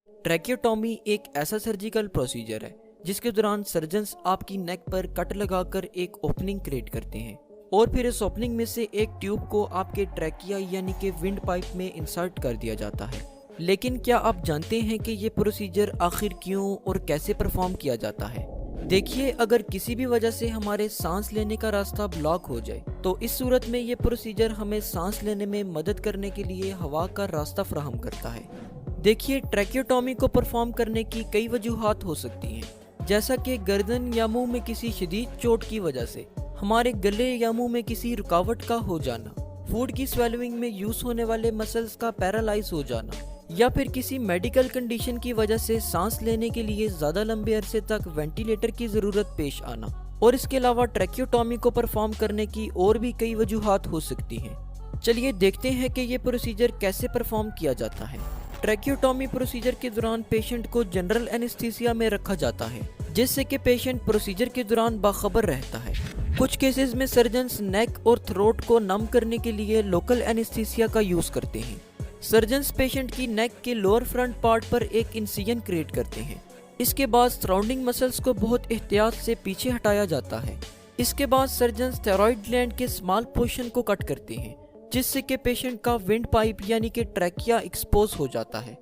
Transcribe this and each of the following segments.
ट्रैकियोटॉमी एक ऐसा surgical procedure है जिसके दौरान सर्जन्स आपकी नेक पर कट लगाकर एक ओपनिंग क्रिएट करते हैं और फिर इस ओपनिंग में से एक ट्यूब को आपके ट्रैकिया यानी कि विंड पाइप में इंसर्ट कर दिया जाता है। लेकिन क्या आप जानते हैं कि ये प्रोसीजर आखिर क्यों और कैसे परफॉर्म किया जाता है? देखिए, अगर किसी भी वजह से हमारे सांस लेने का रास्ता ब्लॉक हो जाए तो इस सूरत में ये प्रोसीजर हमें सांस लेने में मदद करने के लिए हवा का रास्ता फराहम करता है। देखिए, ट्रैकियोटॉमी को परफॉर्म करने की कई वजूहात हो सकती हैं, जैसा कि गर्दन या मुंह में किसी शदीद चोट की वजह से, हमारे गले या मुंह में किसी रुकावट का हो जाना, फूड की स्वेलविंग में यूज होने वाले मसल्स का पैरालाइज हो जाना, या फिर किसी मेडिकल कंडीशन की वजह से सांस लेने के लिए ज्यादा लंबे अरसे तक वेंटिलेटर की जरूरत पेश आना। और इसके अलावा ट्रैकियोटॉमी को परफॉर्म करने की और भी कई वजूहात हो सकती हैं। चलिए देखते हैं कि ये प्रोसीजर कैसे परफॉर्म किया जाता है। ट्रैकियोटॉमी प्रोसीजर के दौरान पेशेंट को जनरल एनेस्थीसिया में रखा जाता है, जिससे कि पेशेंट प्रोसीजर के दौरान बाखबर रहता है। कुछ केसेस में सर्जन्स नेक और थ्रोट को नम करने के लिए लोकल एनेस्थीसिया का यूज करते हैं। सर्जन्स पेशेंट की नेक के लोअर फ्रंट पार्ट पर एक इंसिजन क्रिएट करते हैं। इसके बाद सराउंडिंग मसल्स को बहुत एहतियात से पीछे हटाया जाता है। इसके बाद सर्जन्स थायराइड ग्लैंड के स्मॉल पोर्शन को कट करते हैं, जिससे कि पेशेंट का विंड पाइप यानी कि ट्रैकिया एक्सपोज हो जाता है।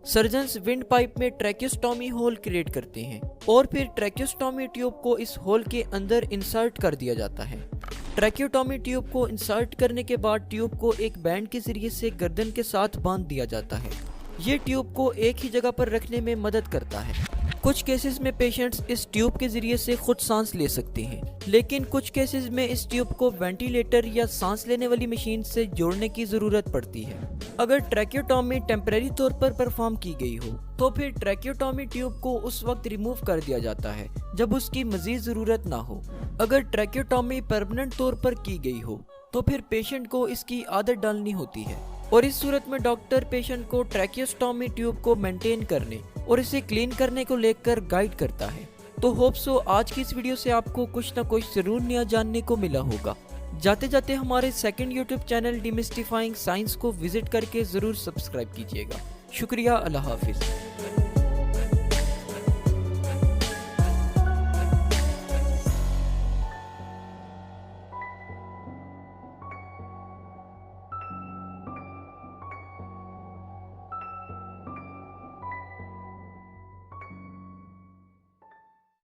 सर्जन्स विंड पाइप में ट्रैकियोस्टॉमी होल क्रिएट करते हैं और फिर ट्रैकियोस्टॉमी ट्यूब को इस होल के अंदर इंसर्ट कर दिया जाता है। ट्रैकियोटॉमी ट्यूब को इंसर्ट करने के बाद ट्यूब को एक बैंड के जरिए से गर्दन के साथ बांध दिया जाता है। ये ट्यूब को एक ही जगह पर रखने में मदद करता है। कुछ केसेस में पेशेंट्स इस ट्यूब के जरिए से खुद सांस ले सकते हैं, लेकिन कुछ केसेस में इस ट्यूब को वेंटिलेटर या सांस लेने वाली मशीन से जोड़ने की जरूरत पड़ती है। अगर ट्रैकियोटॉमी टेम्परेरी तौर पर परफॉर्म की गई हो तो फिर ट्रैकियोटॉमी ट्यूब को उस वक्त रिमूव कर दिया जाता है जब उसकी मजीद जरूरत ना हो। अगर ट्रैकियोटॉमी परमानेंट तौर पर की गई हो तो फिर पेशेंट को इसकी आदत डालनी होती है और इस सूरत में डॉक्टर पेशेंट को ट्रैकियोस्टॉमी ट्यूब को मेंटेन करने और इसे क्लीन करने को लेकर गाइड करता है। तो होप सो आज की इस वीडियो से आपको कुछ ना कुछ जरूर नया जानने को मिला होगा। जाते जाते हमारे सेकंड यूट्यूब चैनल डिमिस्टिफाइंग साइंस को विजिट करके जरूर सब्सक्राइब कीजिएगा। शुक्रिया, अल्लाह हाफिज।